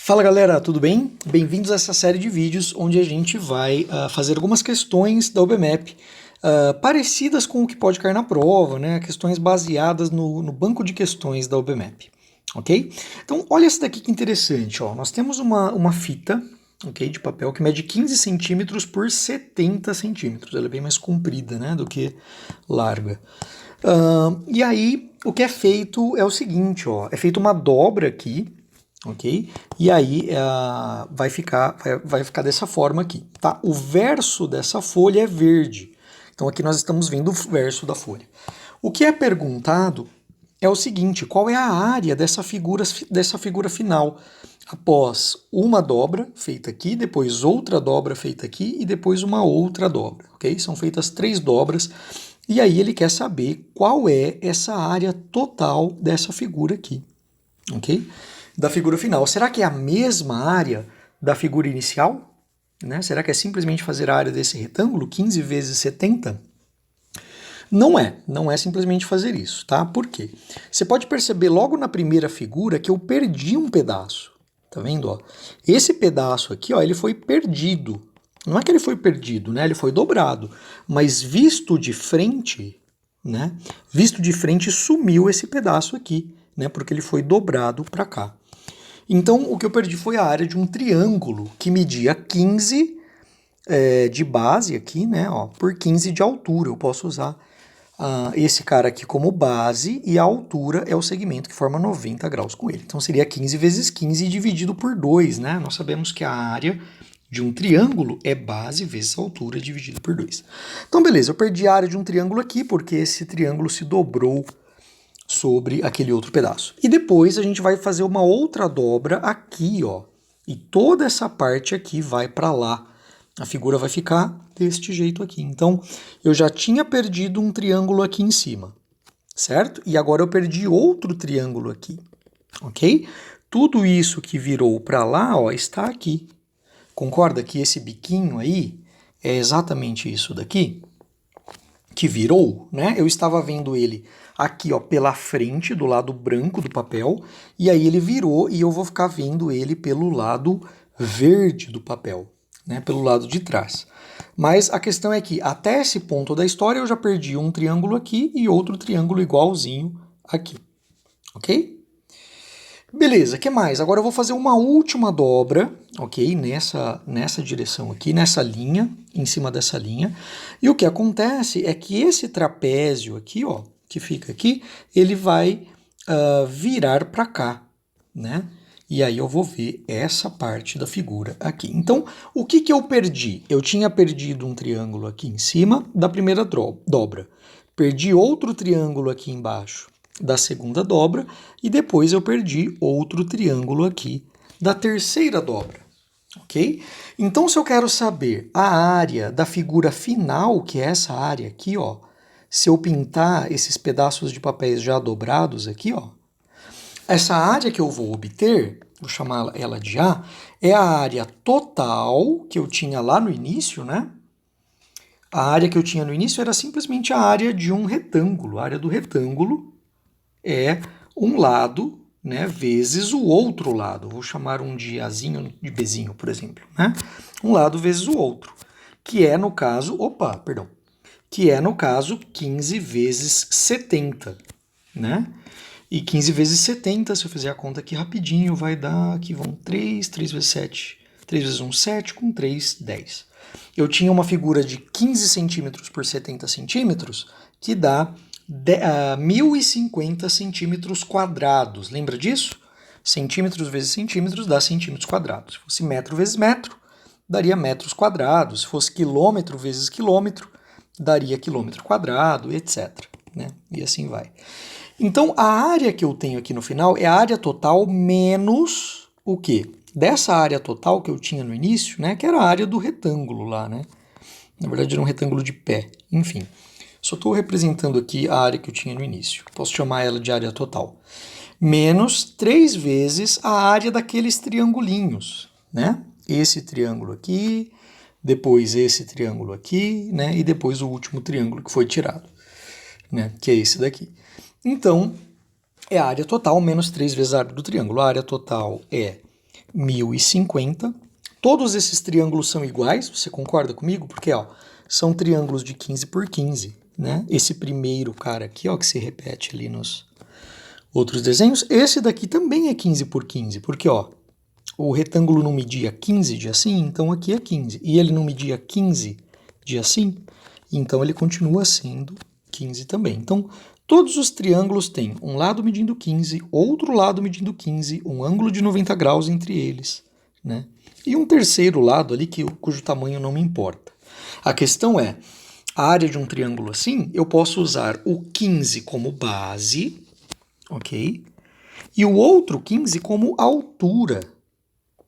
Fala galera, tudo bem? Bem-vindos a essa série de vídeos onde a gente vai fazer algumas questões da UBMAP parecidas com o que pode cair na prova, né? Questões baseadas no banco de questões da UBMAP, ok? Então olha essa daqui que interessante, ó. Nós temos uma fita, ok, de papel que mede 15 centímetros por 70 centímetros. Ela é bem mais comprida, né, do que larga. E aí o que é feito é o seguinte, ó, é feita uma dobra aqui, ok? E aí vai ficar dessa forma aqui, tá? O verso dessa folha é verde. Então aqui nós estamos vendo o verso da folha. O que é perguntado é o seguinte: qual é a área dessa figura final? Após uma dobra feita aqui, depois outra dobra feita aqui e depois uma outra dobra, ok? São feitas 3 dobras. E aí ele quer saber qual é essa área total dessa figura aqui, ok? Da figura final. Será que é a mesma área da figura inicial? Né? Será que é simplesmente fazer a área desse retângulo, 15 vezes 70? Não é simplesmente fazer isso, tá? Por quê? Você pode perceber logo na primeira figura que eu perdi um pedaço. Tá vendo? Ó? Esse pedaço aqui, ó, ele foi perdido. Não é que ele foi perdido, né? Ele foi dobrado. Mas visto de frente, né? Visto de frente, sumiu esse pedaço aqui, né? Porque ele foi dobrado para cá. Então, o que eu perdi foi a área de um triângulo que media 15 de base aqui, né? Ó, por 15 de altura. Eu posso usar esse cara aqui como base e a altura é o segmento que forma 90 graus com ele. Então seria 15 vezes 15 dividido por 2, né? Nós sabemos que a área de um triângulo é base vezes a altura dividido por 2. Então beleza, eu perdi a área de um triângulo aqui porque esse triângulo se dobrou sobre aquele outro pedaço. E depois a gente vai fazer uma outra dobra aqui, ó. E toda essa parte aqui vai para lá. A figura vai ficar deste jeito aqui. Então, eu já tinha perdido um triângulo aqui em cima, certo? E agora eu perdi outro triângulo aqui, ok? Tudo isso que virou para lá, ó, está aqui. Concorda que esse biquinho aí é exatamente isso daqui? Que virou, né? Eu estava vendo ele aqui, ó, pela frente, do lado branco do papel, e aí ele virou e eu vou ficar vendo ele pelo lado verde do papel, né? Pelo lado de trás. Mas a questão é que até esse ponto da história eu já perdi um triângulo aqui e outro triângulo igualzinho aqui, ok? Beleza, o que mais? Agora eu vou fazer uma última dobra, ok? Nessa direção aqui, nessa linha, em cima dessa linha. E o que acontece é que esse trapézio aqui, ó, que fica aqui, ele vai virar para cá, né? E aí eu vou ver essa parte da figura aqui. Então, o que eu perdi? Eu tinha perdido um triângulo aqui em cima da primeira dobra. Perdi outro triângulo aqui embaixo da segunda dobra e depois eu perdi outro triângulo aqui da terceira dobra, ok? Então, se eu quero saber a área da figura final, que é essa área aqui, ó, se eu pintar esses pedaços de papéis já dobrados aqui, ó, essa área que eu vou obter, vou chamar ela de A, é a área total que eu tinha lá no início, né? A área que eu tinha no início era simplesmente a área de um retângulo. A área do retângulo é um lado, né, vezes o outro lado. Vou chamar um de Azinho de Bzinho, por exemplo, né? Um lado vezes o outro, que é no caso, que é no caso 15 vezes 70, né? E 15 vezes 70, se eu fizer a conta aqui rapidinho, vai dar, aqui vão 3 vezes 7, 3 vezes 1, 7, com 3, 10. Eu tinha uma figura de 15 centímetros por 70 centímetros, que dá 1050 centímetros quadrados. Lembra disso? Centímetros vezes centímetros dá centímetros quadrados. Se fosse metro vezes metro, daria metros quadrados. Se fosse quilômetro vezes quilômetro, daria quilômetro quadrado, etc. Né? E assim vai. Então, a área que eu tenho aqui no final é a área total menos o quê? Dessa área total que eu tinha no início, né? Que era a área do retângulo lá, né? Na verdade, era um retângulo de pé. Enfim, só estou representando aqui a área que eu tinha no início. Posso chamar ela de área total. Menos 3 vezes a área daqueles triangulinhos, né? Esse triângulo aqui, depois esse triângulo aqui, né? E depois o último triângulo que foi tirado, né? Que é esse daqui. Então, é a área total menos 3 vezes a área do triângulo. A área total é 1050. Todos esses triângulos são iguais, você concorda comigo? Porque, ó, são triângulos de 15 por 15, né? Esse primeiro cara aqui, ó, que se repete ali nos outros desenhos, esse daqui também é 15 por 15, porque, ó, o retângulo não media 15 de assim, então aqui é 15. E ele não media 15 de assim, então ele continua sendo 15 também. Então, todos os triângulos têm um lado medindo 15, outro lado medindo 15, um ângulo de 90 graus entre eles, né? E um terceiro lado ali cujo tamanho não me importa. A questão é, a área de um triângulo assim, eu posso usar o 15 como base, ok? E o outro 15 como altura,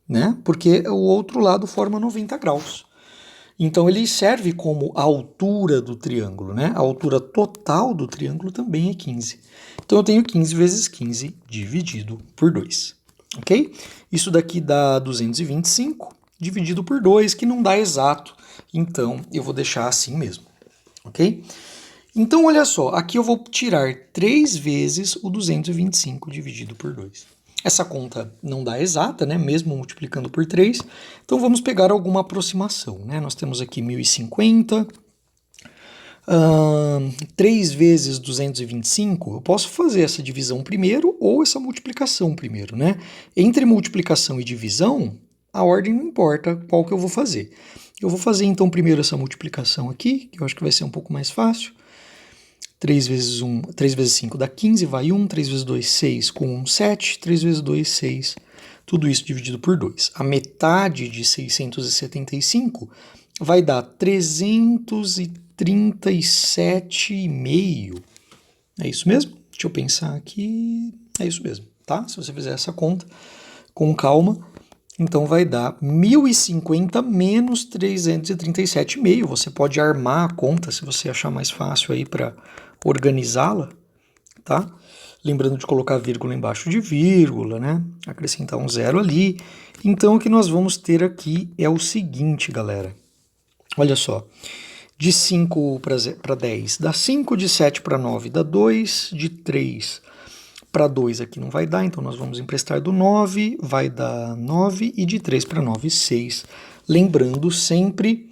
né? Porque o outro lado forma 90 graus. Então ele serve como a altura do triângulo, né? A altura total do triângulo também é 15. Então eu tenho 15 vezes 15 dividido por 2, ok? Isso daqui dá 225 dividido por 2, que não dá exato. Então eu vou deixar assim mesmo, ok? Então olha só, aqui eu vou tirar 3 vezes o 225 dividido por 2. Essa conta não dá exata, né? Mesmo multiplicando por 3. Então vamos pegar alguma aproximação, né? Nós temos aqui 1050. 3 vezes 225, eu posso fazer essa divisão primeiro ou essa multiplicação primeiro, né? Entre multiplicação e divisão, a ordem não importa qual que eu vou fazer. Eu vou fazer então primeiro essa multiplicação aqui, que eu acho que vai ser um pouco mais fácil. 3 vezes 5 dá 15, vai 1, 3 vezes 2, 6, com 1, 7, 3 vezes 2, 6, tudo isso dividido por 2. A metade de 675 vai dar 337,5. É isso mesmo? Deixa eu pensar aqui. É isso mesmo, tá? Se você fizer essa conta com calma, então vai dar 1050 menos 337,5. Você pode armar a conta se você achar mais fácil aí para organizá-la, tá? Lembrando de colocar vírgula embaixo de vírgula, né? Acrescentar um zero ali. Então o que nós vamos ter aqui é o seguinte, galera. Olha só. De 5 para 10 dá 5, de 7 para 9 dá 2, de 3 para 2 aqui não vai dar, então nós vamos emprestar do 9, vai dar 9, e de 3 para 9, 6. Lembrando sempre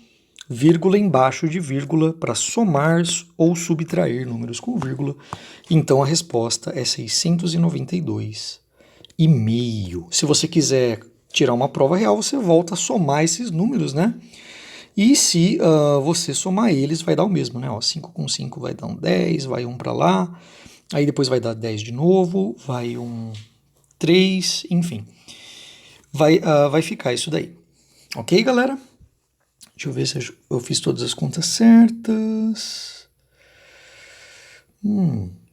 vírgula embaixo de vírgula para somar ou subtrair números com vírgula. Então a resposta é 692,5. Se você quiser tirar uma prova real, você volta a somar esses números, né? E se você somar eles, vai dar o mesmo, né? Ó, 5 com 5 vai dar um 10, vai um para lá, aí depois vai dar 10 de novo, vai um 3, enfim. Vai ficar isso daí. Ok, galera? Deixa eu ver se eu fiz todas as contas certas.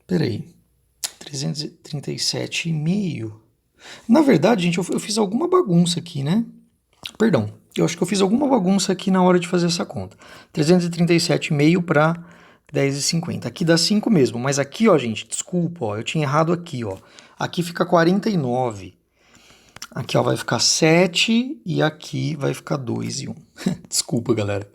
Peraí. 337,5. Na verdade, gente, eu fiz alguma bagunça aqui, né? Perdão, eu acho que eu fiz alguma bagunça aqui na hora de fazer essa conta. 337,5 para 10,50. Aqui dá 5 mesmo, mas aqui, ó, gente, desculpa, ó, eu tinha errado aqui, ó. Aqui fica 49. Aqui, ó, vai ficar 7 e aqui vai ficar 2 e 1. Desculpa, galera.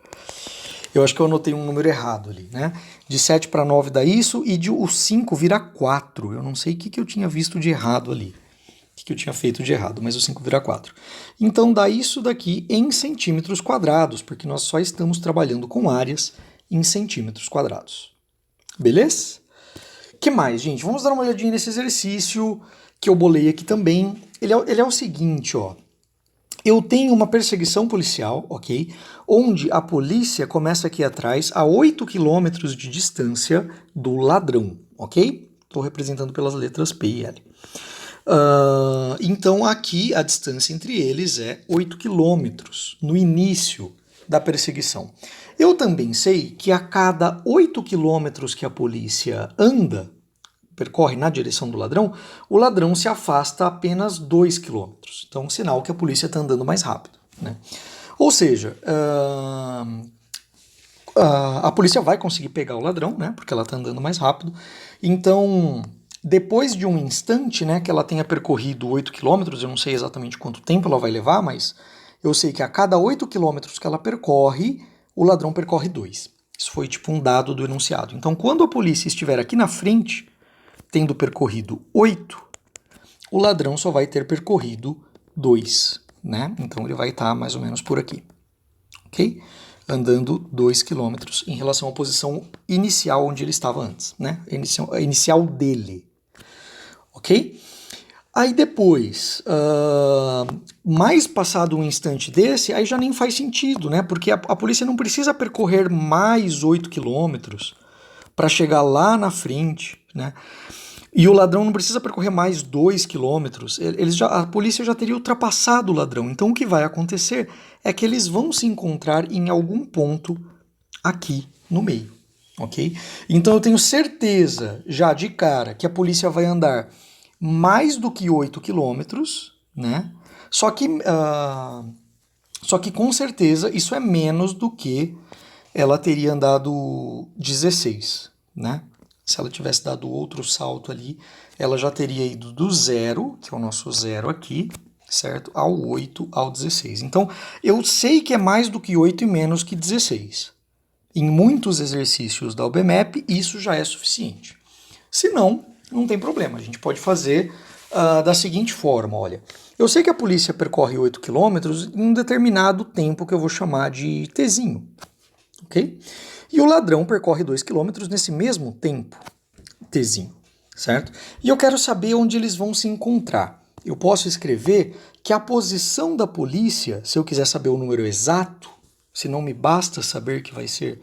Eu acho que eu anotei um número errado ali, né? De 7 para 9 dá isso e o 5 vira 4. Eu não sei o que eu tinha visto de errado ali. O que eu tinha feito de errado, mas o 5 vira 4. Então dá isso daqui em centímetros quadrados, porque nós só estamos trabalhando com áreas em centímetros quadrados. Beleza? O que mais, gente? Vamos dar uma olhadinha nesse exercício que eu bolei aqui também. Ele é o seguinte, ó. Eu tenho uma perseguição policial, ok? Onde a polícia começa aqui atrás, a 8 quilômetros de distância do ladrão, ok? Estou representando pelas letras P e L. Então aqui a distância entre eles é 8 quilômetros no início da perseguição. Eu também sei que a cada 8 quilômetros que a polícia percorre na direção do ladrão, o ladrão se afasta apenas 2 quilômetros. Então, sinal que a polícia está andando mais rápido, né? Ou seja, a polícia vai conseguir pegar o ladrão, né? Porque ela está andando mais rápido. Então, depois de um instante, né, que ela tenha percorrido 8 quilômetros, eu não sei exatamente quanto tempo ela vai levar, mas eu sei que a cada 8 quilômetros que ela percorre, o ladrão percorre 2. Isso foi tipo um dado do enunciado. Então, quando a polícia estiver aqui na frente, tendo percorrido 8, o ladrão só vai ter percorrido 2, né? Então ele vai estar mais ou menos por aqui, ok? Andando 2 km em relação à posição inicial onde ele estava antes, né? A inicial dele, ok? Aí depois, mais passado um instante desse, aí já nem faz sentido, né? Porque a polícia não precisa percorrer mais 8 quilômetros para chegar lá na frente, né? E o ladrão não precisa percorrer mais 2 quilômetros, a polícia já teria ultrapassado o ladrão. Então o que vai acontecer é que eles vão se encontrar em algum ponto aqui no meio, ok? Então eu tenho certeza já de cara que a polícia vai andar mais do que 8 quilômetros, né? Só que com certeza isso é menos do que ela teria andado 16, né? Se ela tivesse dado outro salto ali, ela já teria ido do 0, que é o nosso 0 aqui, certo? Ao 8, ao 16. Então, eu sei que é mais do que 8 e menos que 16. Em muitos exercícios da UBMAP, isso já é suficiente. Se não, não tem problema. A gente pode fazer da seguinte forma, olha. Eu sei que a polícia percorre 8 quilômetros em um determinado tempo que eu vou chamar de Tzinho, ok? E o ladrão percorre 2 quilômetros nesse mesmo tempo, Tzinho, certo? E eu quero saber onde eles vão se encontrar. Eu posso escrever que a posição da polícia, se eu quiser saber o número exato, se não me basta saber que vai ser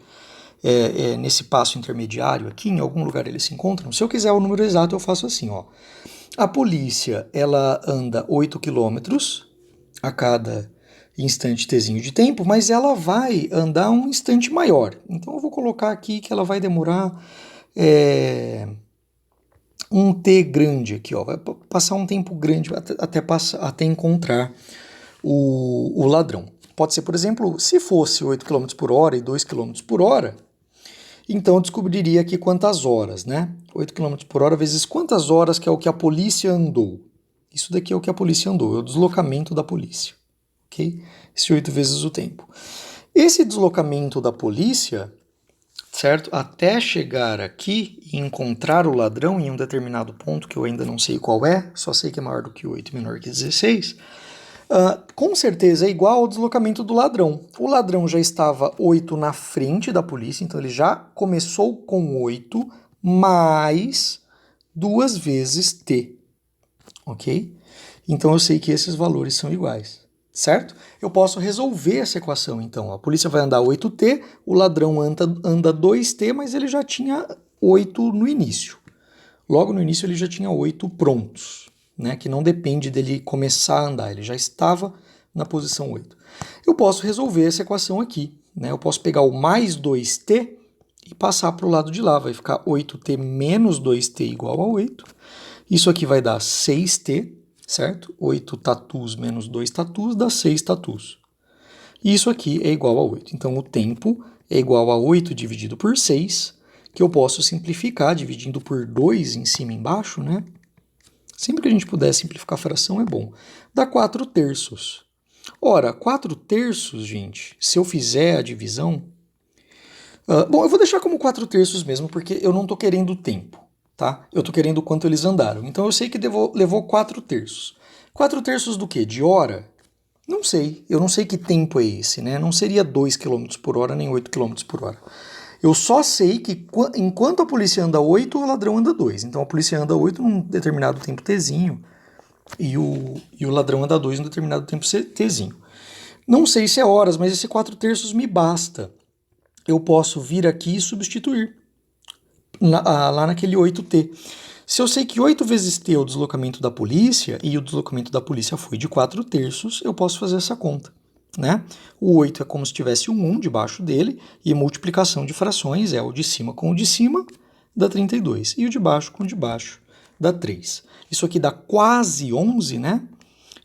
nesse passo intermediário aqui, em algum lugar eles se encontram, se eu quiser o número exato eu faço assim, ó. A polícia, ela anda 8 quilômetros a cada instante Tzinho de tempo, mas ela vai andar um instante maior. Então eu vou colocar aqui que ela vai demorar um T grande aqui, ó. Vai passar um tempo grande até encontrar o ladrão. Pode ser, por exemplo, se fosse 8 km por hora e 2 km por hora, então eu descobriria aqui quantas horas, né? 8 km por hora vezes quantas horas, que é o que a polícia andou. Isso daqui é o que a polícia andou, é o deslocamento da polícia, ok? Esse 8 vezes o tempo. Esse deslocamento da polícia, certo? Até chegar aqui e encontrar o ladrão em um determinado ponto, que eu ainda não sei qual é, só sei que é maior do que 8 e menor que 16, com certeza é igual ao deslocamento do ladrão. O ladrão já estava 8 na frente da polícia, então ele já começou com 8 mais 2 vezes T, ok? Então eu sei que esses valores são iguais, certo? Eu posso resolver essa equação, então. A polícia vai andar 8T, o ladrão anda 2T, mas ele já tinha 8 no início. Logo no início ele já tinha 8 prontos, né? Que não depende dele começar a andar, ele já estava na posição 8. Eu posso resolver essa equação aqui, né? Eu posso pegar o mais 2T e passar para o lado de lá. Vai ficar 8T menos 2T igual a 8. Isso aqui vai dar 6T, certo? 8 tatus menos 2 tatus dá 6 tatus. Isso aqui é igual a 8. Então o tempo é igual a 8 dividido por 6, que eu posso simplificar dividindo por 2 em cima e embaixo, né? Sempre que a gente puder simplificar a fração é bom. Dá 4 terços. Ora, 4 terços, gente, se eu fizer a divisão... bom, eu vou deixar como 4 terços mesmo, porque eu não estou querendo o tempo, tá? Eu estou querendo o quanto eles andaram. Então eu sei que levou 4 terços. 4 terços do quê? De hora? Não sei. Eu não sei que tempo é esse, né? Não seria 2 km por hora nem 8 km por hora. Eu só sei que enquanto a polícia anda 8, o ladrão anda 2. Então a polícia anda 8 num determinado tempo Tzinho e o ladrão anda 2 num determinado tempo Tzinho. Não sei se é horas, mas esse 4 terços me basta. Eu posso vir aqui e substituir lá naquele 8T. Se eu sei que 8 vezes T é o deslocamento da polícia e o deslocamento da polícia foi de 4 terços, eu posso fazer essa conta, né? O 8 é como se tivesse um 1 debaixo dele e multiplicação de frações é o de cima com o de cima dá 32 e o de baixo com o de baixo dá 3. Isso aqui dá quase 11, né?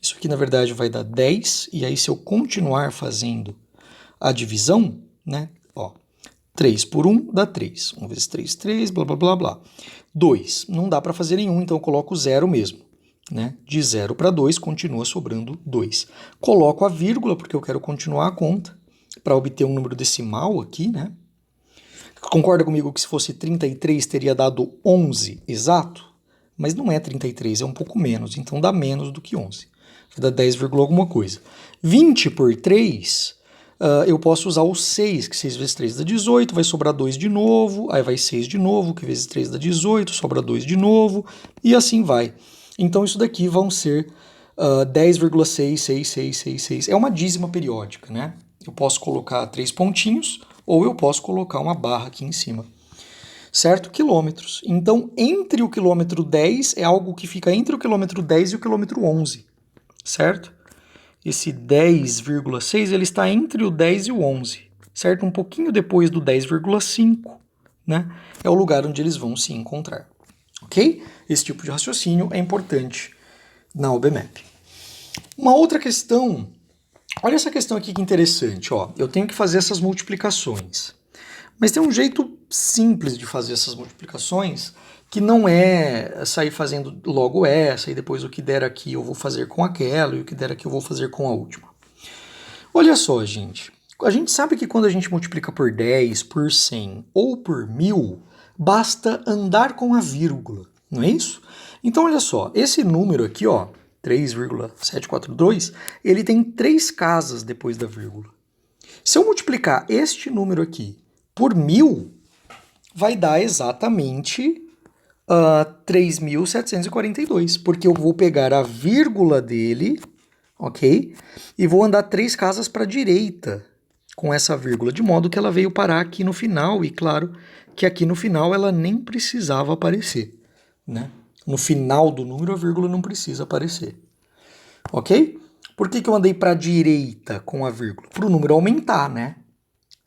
Isso aqui na verdade vai dar 10 e aí se eu continuar fazendo a divisão, né? Ó, 3 por 1 dá 3. 1 vezes 3, 3, blá, blá, blá, blá. 2, não dá para fazer nenhum, então eu coloco 0 mesmo. Né? De 0 para 2, continua sobrando 2. Coloco a vírgula, porque eu quero continuar a conta, para obter um número decimal aqui, né? Concorda comigo que se fosse 33 teria dado 11 exato? Mas não é 33, é um pouco menos, então dá menos do que 11. Vai dar 10, alguma coisa. 20 por 3, eu posso usar o 6, que 6 vezes 3 dá 18, vai sobrar 2 de novo, aí vai 6 de novo, que vezes 3 dá 18, sobra 2 de novo, e assim vai. Então isso daqui vão ser 10,66666. É uma dízima periódica, né? Eu posso colocar 3 pontinhos, ou eu posso colocar uma barra aqui em cima. Certo? Quilômetros. Então, entre o quilômetro 10 é algo que fica entre o quilômetro 10 e o quilômetro 11. Certo? Esse 10,6 ele está entre o 10 e o 11. Certo? Um pouquinho depois do 10,5, né? É o lugar onde eles vão se encontrar. Ok? Esse tipo de raciocínio é importante na OBMAP. Uma outra questão, olha essa questão aqui que interessante, ó. Eu tenho que fazer essas multiplicações. Mas tem um jeito simples de fazer essas multiplicações que não é sair fazendo logo essa e depois o que der aqui eu vou fazer com aquela e o que der aqui eu vou fazer com a última. Olha só, gente. A gente sabe que quando a gente multiplica por 10, por 100 ou por 1000, basta andar com a vírgula, não é isso? Então, olha só, esse número aqui, ó, 3,742, ele tem 3 casas depois da vírgula. Se eu multiplicar este número aqui por 1000, vai dar exatamente 3.742, porque eu vou pegar a vírgula dele, ok? E vou andar 3 casas para a direita com essa vírgula, de modo que ela veio parar aqui no final, e claro que aqui no final ela nem precisava aparecer, né? No final do número a vírgula não precisa aparecer, ok? Por que eu andei para a direita com a vírgula? Para o número aumentar, né?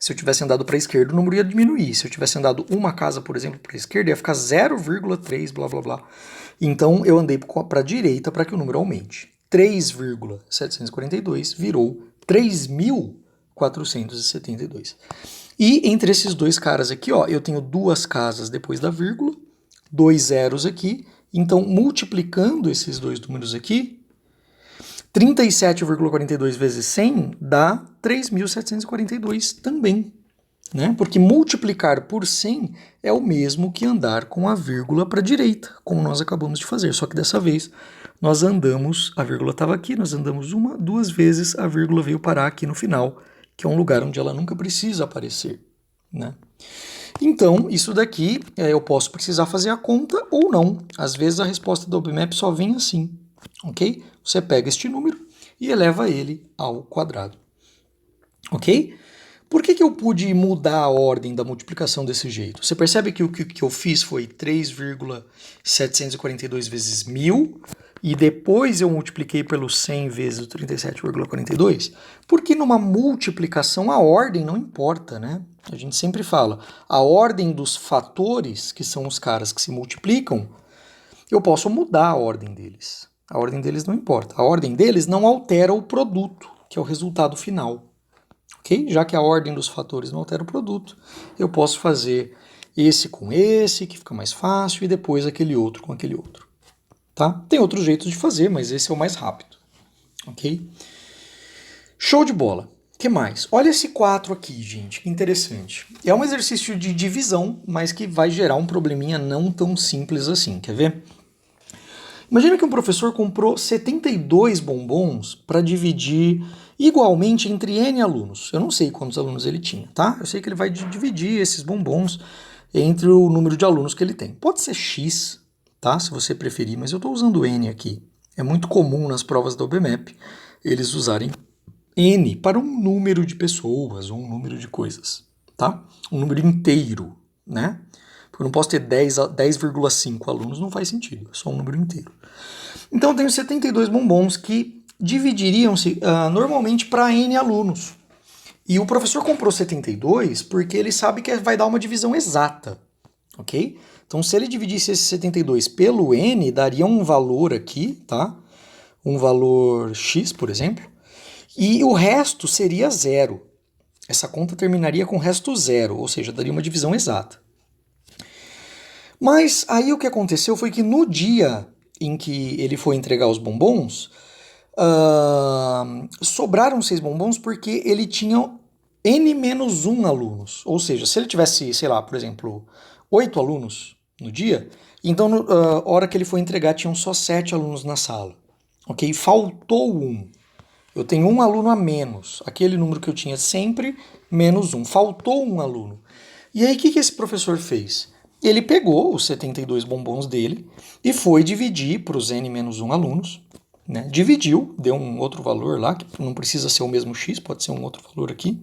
Se eu tivesse andado para a esquerda, o número ia diminuir. Se eu tivesse andado uma casa, por exemplo, para a esquerda, ia ficar 0,3, blá, blá, blá. Então, eu andei para a direita para que o número aumente. 3,742 virou 3.472. E entre esses dois caras aqui, ó, eu tenho 2 casas depois da vírgula, 2 zeros aqui. Então, multiplicando esses dois números aqui, 37,42 vezes 100 dá 3.742 também, né? Porque multiplicar por 100 é o mesmo que andar com a vírgula para a direita, como nós acabamos de fazer, só que dessa vez nós andamos, a vírgula estava aqui, nós andamos 1, 2 vezes, a vírgula veio parar aqui no final, que é um lugar onde ela nunca precisa aparecer, né? Então, isso daqui eu posso precisar fazer a conta ou não. Às vezes a resposta do OBMAP só vem assim, ok? Você pega este número e eleva ele ao quadrado, ok? Por que eu pude mudar a ordem da multiplicação desse jeito? Você percebe que o que eu fiz foi 3,742 vezes 1000 e depois eu multipliquei pelo 100 vezes o 37,42? Porque numa multiplicação a ordem não importa, né? A gente sempre fala, a ordem dos fatores, que são os caras que se multiplicam, eu posso mudar a ordem deles. A ordem deles não importa. A ordem deles não altera o produto, que é o resultado final. Ok? Já que a ordem dos fatores não altera o produto, eu posso fazer esse com esse, que fica mais fácil, e depois aquele outro com aquele outro. Tá? Tem outros jeitos de fazer, mas esse é o mais rápido. Ok? Show de bola. O que mais? Olha esse 4 aqui, gente, que interessante. É um exercício de divisão, mas que vai gerar um probleminha não tão simples assim. Quer ver? Imagina que um professor comprou 72 bombons para dividir igualmente entre N alunos. Eu não sei quantos alunos ele tinha, tá? Eu sei que ele vai dividir esses bombons entre o número de alunos que ele tem. Pode ser X, tá? Se você preferir, mas eu estou usando N aqui. É muito comum nas provas da OBMAP eles usarem N para um número de pessoas ou um número de coisas, tá? Um número inteiro, né? Porque eu não posso ter 10,5 alunos, não faz sentido, é só um número inteiro. Então eu tenho 72 bombons que dividiriam-se normalmente para N alunos. E o professor comprou 72 porque ele sabe que vai dar uma divisão exata, ok? Então se ele dividisse esse 72 pelo N, daria um valor aqui, tá? Um valor X, por exemplo, e o resto seria zero. Essa conta terminaria com resto zero, ou seja, daria uma divisão exata. Mas aí o que aconteceu foi que no dia em que ele foi entregar os bombons, sobraram 6 bombons porque ele tinha N-1 alunos. Ou seja, se ele tivesse, sei lá, por exemplo, 8 alunos no dia, então na hora que ele foi entregar tinham só 7 alunos na sala. ok? Faltou um. Eu tenho um aluno a menos. Aquele número que eu tinha sempre, menos um. Faltou um aluno. E aí, o que esse professor fez? Ele pegou os 72 bombons dele e foi dividir para os n-1 alunos. Né? Dividiu, deu um outro valor lá, que não precisa ser o mesmo x, pode ser um outro valor aqui.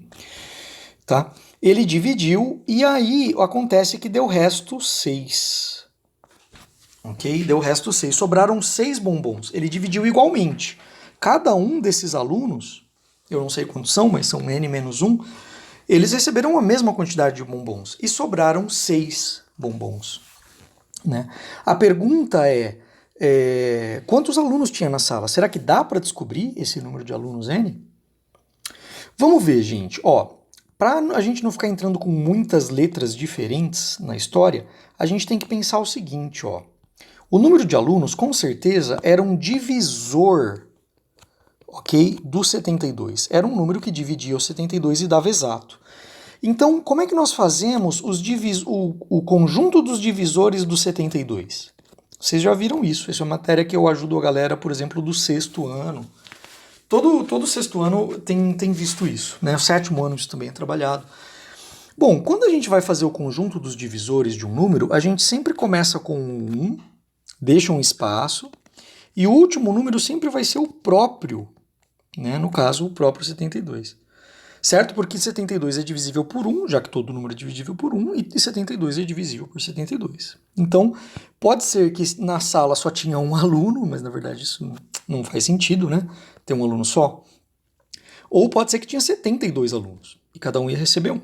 Tá? Ele dividiu e aí acontece que deu resto 6. Ok? Deu resto 6. Sobraram 6 bombons. Ele dividiu igualmente. Cada um desses alunos, eu não sei quantos são, mas são n-1, eles receberam a mesma quantidade de bombons e sobraram 6 bombons. Né? A pergunta quantos alunos tinha na sala? Será que dá para descobrir esse número de alunos n? Vamos ver, gente. Para a gente não ficar entrando com muitas letras diferentes na história, a gente tem que pensar o seguinte, ó. O número de alunos, com certeza, era um divisor, ok, do 72. Era um número que dividia o 72 e dava exato. Então, como é que nós fazemos o conjunto dos divisores do 72? Vocês já viram isso. Essa é uma matéria que eu ajudo a galera, por exemplo, do 6º ano. Todo 6º ano tem visto isso, né? O 7º ano isso também é trabalhado. Bom, quando a gente vai fazer o conjunto dos divisores de um número, a gente sempre começa com um 1, deixa um espaço, e o último número sempre vai ser o próprio, né? No caso, o próprio 72. Certo? Porque 72 é divisível por 1, já que todo número é divisível por 1, e 72 é divisível por 72. Então, pode ser que na sala só tinha um aluno, mas na verdade isso não faz sentido, né? Ter um aluno só. Ou pode ser que tinha 72 alunos, e cada um ia receber um.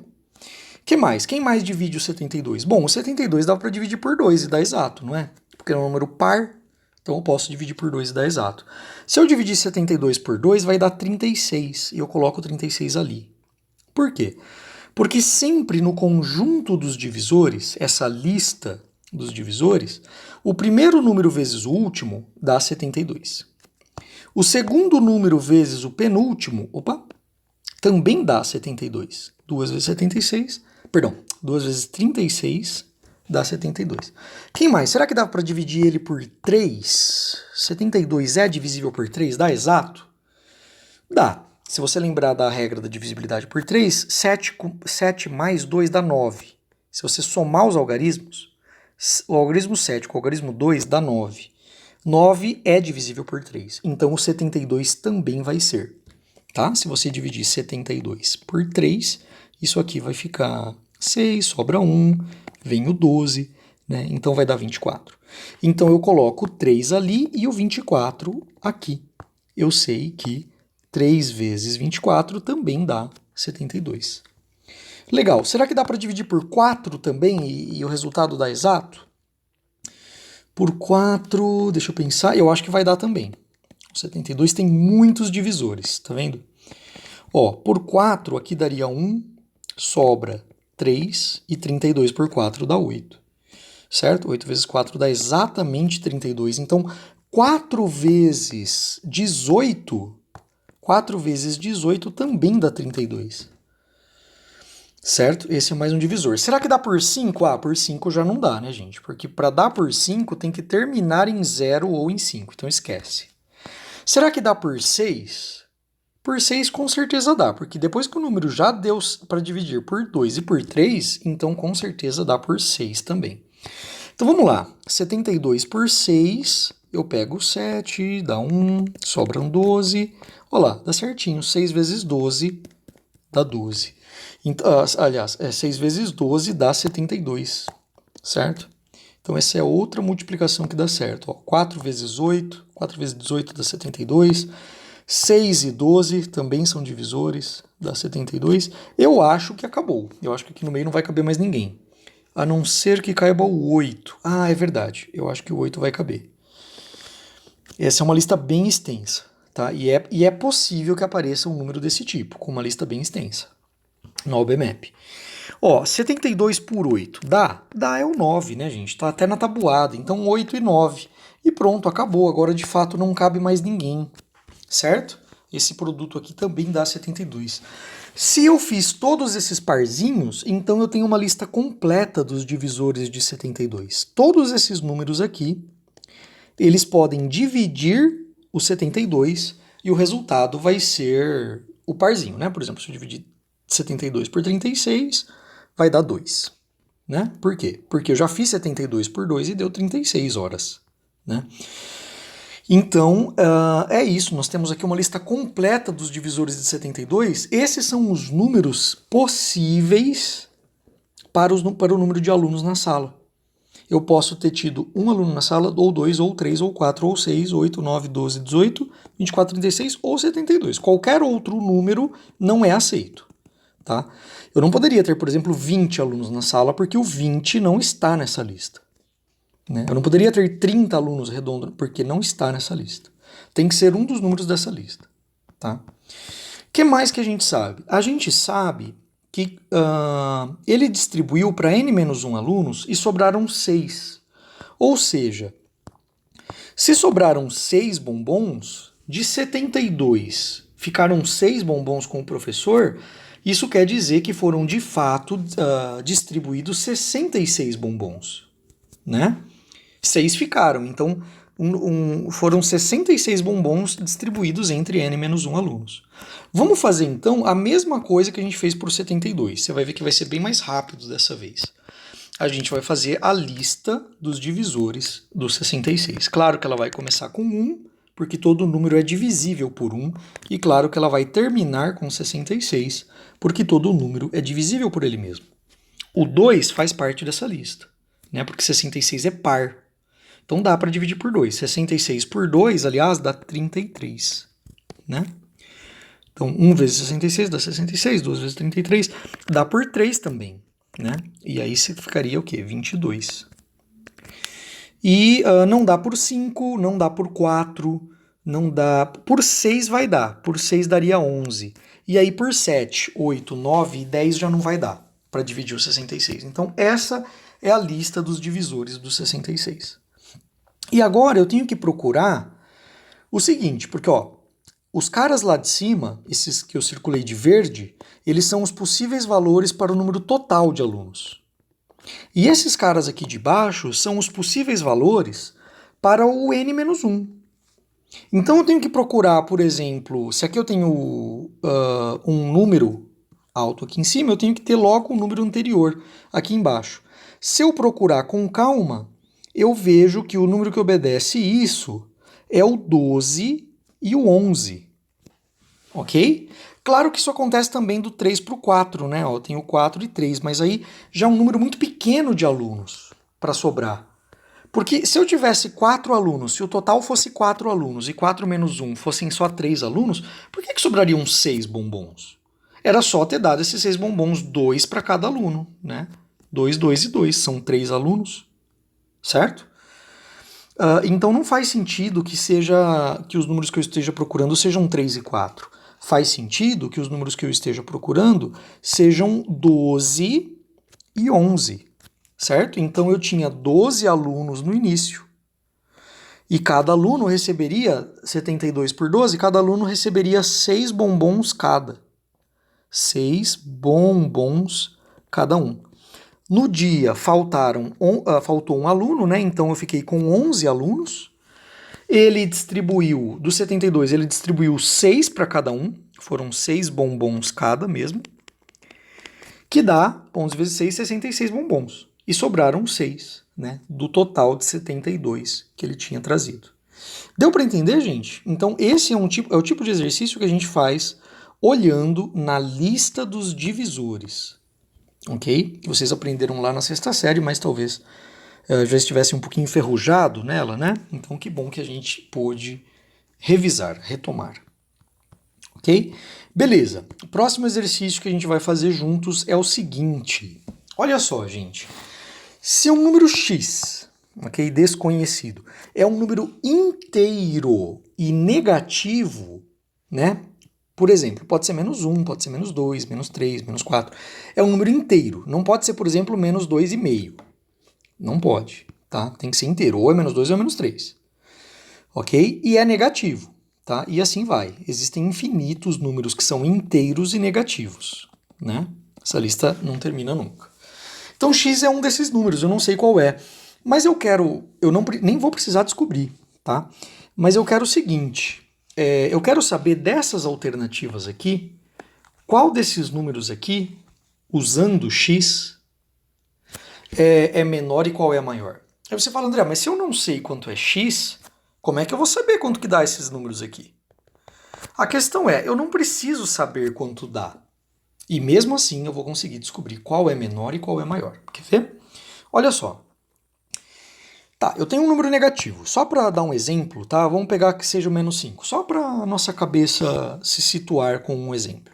Que mais? Quem mais divide o 72? Bom, o 72 dá para dividir por 2 e dá exato, não é? Porque é um número par, então eu posso dividir por 2 e dar exato. Se eu dividir 72 por 2, vai dar 36, e eu coloco 36 ali. Por quê? Porque sempre no conjunto dos divisores, essa lista dos divisores, o primeiro número vezes o último dá 72. O segundo número vezes o penúltimo, também dá 72. 2 vezes 76, perdão, 2 vezes 36 dá 72. Quem mais? Será que dá para dividir ele por 3? 72 é divisível por 3? Dá exato? Dá. Se você lembrar da regra da divisibilidade por 3, 7 mais 2 dá 9. Se você somar os algarismos, o algarismo 7 com o algarismo 2 dá 9. 9 é divisível por 3, então o 72 também vai ser. Tá? Se você dividir 72 por 3, isso aqui vai ficar 6, sobra 1, vem o 12, né? Então vai dar 24. Então eu coloco o 3 ali e o 24 aqui. Eu sei que 3 vezes 24 também dá 72. Legal. Será que dá para dividir por 4 também e o resultado dá exato? Por 4, deixa eu pensar, eu acho que vai dar também. O 72 tem muitos divisores, tá vendo? Por 4 aqui daria 1, sobra 3 e 32 por 4 dá 8. Certo? 8 vezes 4 dá exatamente 32. Então, 4 vezes 18... 4 vezes 18 também dá 32. Certo? Esse é mais um divisor. Será que dá por 5? Por 5 já não dá, né, gente? Porque para dar por 5 tem que terminar em 0 ou em 5. Então esquece. Será que dá por 6? Por 6 com certeza dá, porque depois que o número já deu para dividir por 2 e por 3, então com certeza dá por 6 também. Então vamos lá. 72 por 6, eu pego 7, dá 1, sobram 12. Olha lá, dá certinho. 6 vezes 12 dá 12. Então, aliás, 6 vezes 12 dá 72, certo? Então essa é outra multiplicação que dá certo. 4 vezes 8, 4 vezes 18 dá 72. 6 e 12 também são divisores, dá 72. Eu acho que acabou. Eu acho que aqui no meio não vai caber mais ninguém. A não ser que caiba o 8. É verdade. Eu acho que o 8 vai caber. Essa é uma lista bem extensa, tá? E é possível que apareça um número desse tipo, com uma lista bem extensa, no AlbMap. 72 por 8, dá? Dá, é o 9, né, gente? Tá até na tabuada, então 8 e 9. E pronto, acabou. Agora, de fato, não cabe mais ninguém, certo? Esse produto aqui também dá 72. Se eu fiz todos esses parzinhos, então eu tenho uma lista completa dos divisores de 72. Todos esses números aqui, eles podem dividir o 72 e o resultado vai ser o parzinho, né? Por exemplo, se eu dividir 72 por 36, vai dar 2, né? Por quê? Porque eu já fiz 72 por 2 e deu 36 horas, né? Então, é isso. Nós temos aqui uma lista completa dos divisores de 72. Esses são os números possíveis para o número de alunos na sala. Eu posso ter tido um aluno na sala, ou 2, ou 3, ou 4, ou 6, 8, 9, 12, 18, 24, 36 ou 72. Qualquer outro número não é aceito, tá? Eu não poderia ter, por exemplo, 20 alunos na sala, porque o 20 não está nessa lista, né? Eu não poderia ter 30 alunos redondo, porque não está nessa lista. Tem que ser um dos números dessa lista, tá? O que mais que a gente sabe? A gente sabe que ele distribuiu para n-1 alunos e sobraram 6. Ou seja, se sobraram 6 bombons, de 72 ficaram 6 bombons com o professor, isso quer dizer que foram de fato distribuídos 66 bombons, né? 6 ficaram, então foram 66 bombons distribuídos entre n-1 alunos. Vamos fazer então a mesma coisa que a gente fez por 72. Você vai ver que vai ser bem mais rápido dessa vez. A gente vai fazer a lista dos divisores do 66. Claro que ela vai começar com 1, porque todo número é divisível por 1. E claro que ela vai terminar com 66, porque todo número é divisível por ele mesmo. O 2 faz parte dessa lista, né? Porque 66 é par. Então dá para dividir por 2. 66 por 2, aliás, dá 33, né? Então 1 vezes 66 dá 66, 2 vezes 33 dá por 3 também, né? E aí você ficaria o quê? 22. E não dá por 5, não dá por 4, não dá... Por 6 vai dar, por 6 daria 11. E aí por 7, 8, 9 e 10 já não vai dar para dividir o 66. Então essa é a lista dos divisores do 66. E agora eu tenho que procurar o seguinte, porque os caras lá de cima, esses que eu circulei de verde, eles são os possíveis valores para o número total de alunos. E esses caras aqui de baixo são os possíveis valores para o n-1. Então eu tenho que procurar, por exemplo, se aqui eu tenho um número alto aqui em cima, eu tenho que ter logo o número anterior aqui embaixo. Se eu procurar com calma, eu vejo que o número que obedece isso é o 12 e o 11, ok? Claro que isso acontece também do 3 para o 4, né? Eu tenho 4 e 3, mas aí já é um número muito pequeno de alunos para sobrar. Porque se eu tivesse 4 alunos, se o total fosse 4 alunos e 4 menos 1 fossem só 3 alunos, por que sobrariam 6 bombons? Era só ter dado esses 6 bombons, 2 para cada aluno, né? 2, 2 e 2, são 3 alunos, certo? Então não faz sentido que os números que eu esteja procurando sejam 3 e 4. Faz sentido que os números que eu esteja procurando sejam 12 e 11, certo? Então eu tinha 12 alunos no início. E cada aluno receberia 72 por 12, cada aluno receberia 6 bombons cada. 6 bombons cada um. No dia faltou um aluno, né? Então eu fiquei com 11 alunos. Ele distribuiu, dos 72, ele distribuiu 6 para cada um. Foram 6 bombons cada mesmo. Que dá 11 vezes 6, 66 bombons. E sobraram 6, né? Do total de 72 que ele tinha trazido. Deu para entender, gente? Então esse é o tipo de exercício que a gente faz olhando na lista dos divisores. Ok? Vocês aprenderam lá na sexta série, mas talvez já estivesse um pouquinho enferrujado nela, né? Então que bom que a gente pôde revisar, retomar. Ok? Beleza. O próximo exercício que a gente vai fazer juntos é o seguinte. Olha só, gente. Se um número x, ok, desconhecido, é um número inteiro e negativo, né? Por exemplo, pode ser menos 1, pode ser menos 2, menos 3, menos 4. É um número inteiro. Não pode ser, por exemplo, menos 2,5. Não pode, tá? Tem que ser inteiro. Ou é menos 2 ou é menos 3. Ok? E é negativo, tá? E assim vai. Existem infinitos números que são inteiros e negativos, né? Essa lista não termina nunca. Então x é um desses números, eu não sei qual é. Mas eu nem vou precisar descobrir, tá? Mas eu quero o seguinte, eu quero saber dessas alternativas aqui, qual desses números aqui, usando x, é menor e qual é a maior. Aí você fala, André, mas se eu não sei quanto é x, como é que eu vou saber quanto que dá esses números aqui? A questão é, eu não preciso saber quanto dá. E mesmo assim eu vou conseguir descobrir qual é menor e qual é maior. Quer ver? Olha só. Tá, eu tenho um número negativo. Só para dar um exemplo, tá? Vamos pegar que seja o menos 5. Só para a nossa cabeça se situar com um exemplo.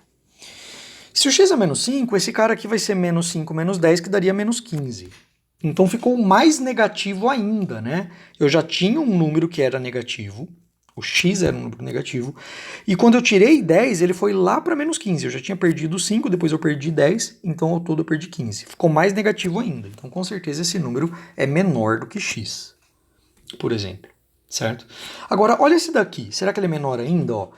Se o x é menos 5, esse cara aqui vai ser menos 5 menos 10, que daria menos 15. Então ficou mais negativo ainda, né? Eu já tinha um número que era negativo, o x era um número negativo, e quando eu tirei 10, ele foi lá para menos 15. Eu já tinha perdido 5, depois eu perdi 10, então ao todo eu perdi 15. Ficou mais negativo ainda. Então com certeza esse número é menor do que x, por exemplo, certo? Agora, olha esse daqui. Será que ele é menor ainda? Ó?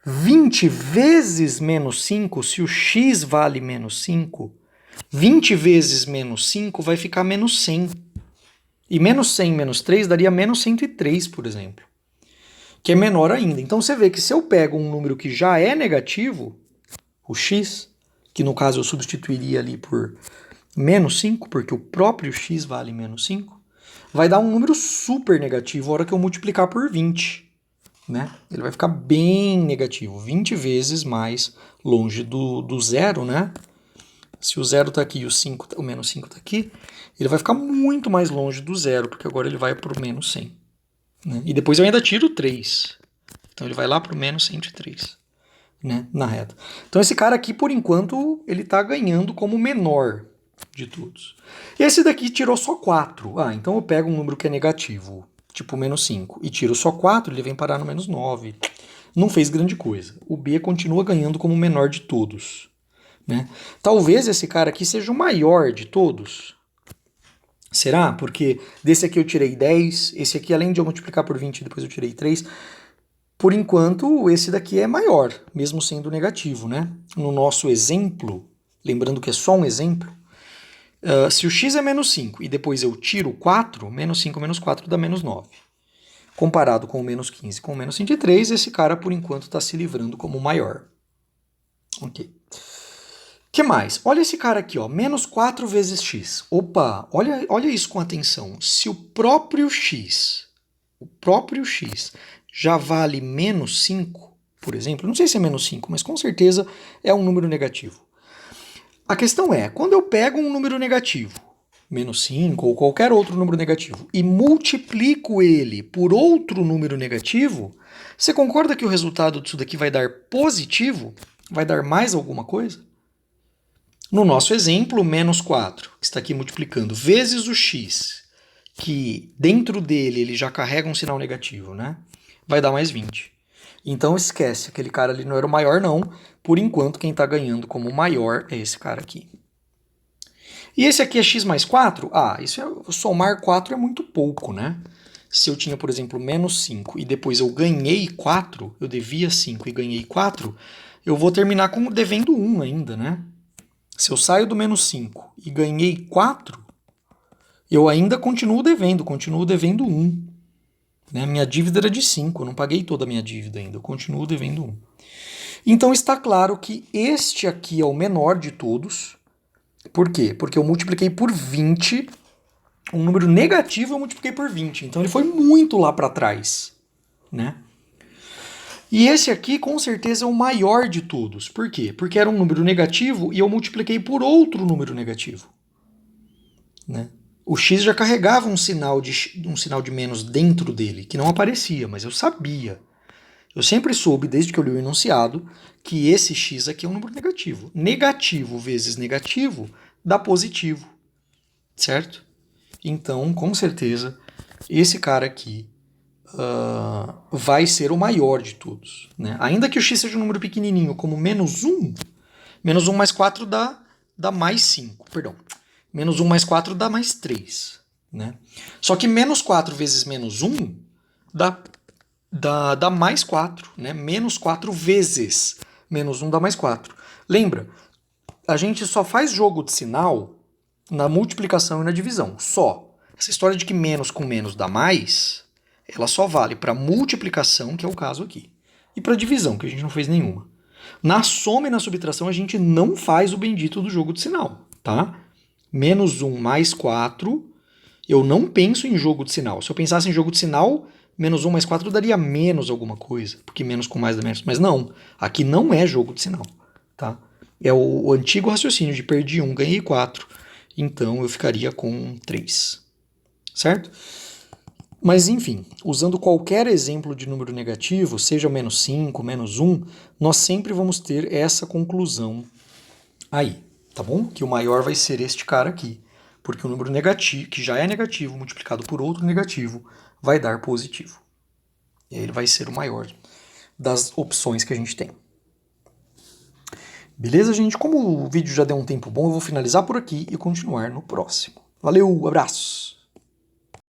20 vezes menos 5, se o x vale menos 5, 20 vezes menos 5 vai ficar menos 100. E menos 100 menos 3 daria menos 103, por exemplo. Que é menor ainda. Então você vê que se eu pego um número que já é negativo, o x, que no caso eu substituiria ali por menos 5, porque o próprio x vale menos 5, vai dar um número super negativo a hora que eu multiplicar por 20. Né? Ele vai ficar bem negativo, 20 vezes mais longe do zero, né? Se o zero está aqui e o menos 5 está aqui, ele vai ficar muito mais longe do zero, porque agora ele vai para o menos 100. Né? E depois eu ainda tiro 3. Então ele vai lá para o menos 103, né? Na reta. Então esse cara aqui, por enquanto, ele está ganhando como menor de todos. E esse daqui tirou só 4. Ah, então eu pego um número que é negativo, tipo menos 5, e tiro só 4, ele vem parar no menos 9. Não fez grande coisa. O B continua ganhando como o menor de todos. Né? Talvez esse cara aqui seja o maior de todos. Será? Porque desse aqui eu tirei 10, esse aqui, além de eu multiplicar por 20, depois eu tirei 3. Por enquanto, esse daqui é maior, mesmo sendo negativo. Né? No nosso exemplo, lembrando que é só um exemplo, se o x é menos 5 e depois eu tiro 4, menos 5 menos 4 dá menos 9. Comparado com o menos 15 com o menos 103, esse cara, por enquanto, está se livrando como maior. Ok. Que mais? Olha esse cara aqui, ó, menos 4 vezes x. Opa, olha isso com atenção. Se o próprio x já vale menos 5, por exemplo, não sei se é menos 5, mas com certeza é um número negativo. A questão é, quando eu pego um número negativo, menos 5 ou qualquer outro número negativo, e multiplico ele por outro número negativo, você concorda que o resultado disso daqui vai dar positivo? Vai dar mais alguma coisa? No nosso exemplo, menos 4, que está aqui multiplicando, vezes o x, que dentro dele ele já carrega um sinal negativo, né? Vai dar mais 20. Então esquece, aquele cara ali não era o maior não, por enquanto quem está ganhando como maior é esse cara aqui. E esse aqui é x mais 4? Ah, somar 4 é muito pouco, né? Se eu tinha, por exemplo, menos 5 e depois eu ganhei 4, eu devia 5 e ganhei 4, eu vou terminar devendo 1 ainda, né? Se eu saio do menos 5 e ganhei 4, eu ainda continuo devendo 1. Né? Minha dívida era de 5, eu não paguei toda a minha dívida ainda, eu continuo devendo 1. Então está claro que este aqui é o menor de todos. Por quê? Porque eu multipliquei por 20, um número negativo eu multipliquei por 20, então ele foi muito lá para trás. Né? E esse aqui, com certeza, é o maior de todos. Por quê? Porque era um número negativo e eu multipliquei por outro número negativo. Né? O x já carregava um sinal de menos dentro dele, que não aparecia, mas eu sabia. Eu sempre soube, desde que eu li o enunciado, que esse x aqui é um número negativo. Negativo vezes negativo dá positivo. Certo? Então, com certeza, esse cara aqui vai ser o maior de todos. Né? Ainda que o x seja um número pequenininho, como menos 1 mais 4 dá mais 5. Perdão. Menos 1 mais 4 dá mais 3. Né? Só que menos 4 vezes menos 1 dá mais 4. Né? Menos 4 vezes menos 1 dá mais 4. Lembra, a gente só faz jogo de sinal na multiplicação e na divisão. Só. Essa história de que menos com menos dá mais ela só vale para multiplicação, que é o caso aqui, e para divisão, que a gente não fez nenhuma. Na soma e na subtração, a gente não faz o bendito do jogo de sinal, tá? Menos 1 mais 4, eu não penso em jogo de sinal. Se eu pensasse em jogo de sinal, menos 1 mais 4 daria menos alguma coisa, porque menos com mais dá menos. Mas não, aqui não é jogo de sinal, tá? É o antigo raciocínio de perdi 1, ganhei 4, então eu ficaria com 3, certo? Mas enfim, usando qualquer exemplo de número negativo, seja o menos 5, menos 1, nós sempre vamos ter essa conclusão aí, tá bom? Que o maior vai ser este cara aqui, porque o número negativo, que já é negativo, multiplicado por outro negativo, vai dar positivo. E aí ele vai ser o maior das opções que a gente tem. Beleza, gente? Como o vídeo já deu um tempo bom, eu vou finalizar por aqui e continuar no próximo. Valeu, abraços!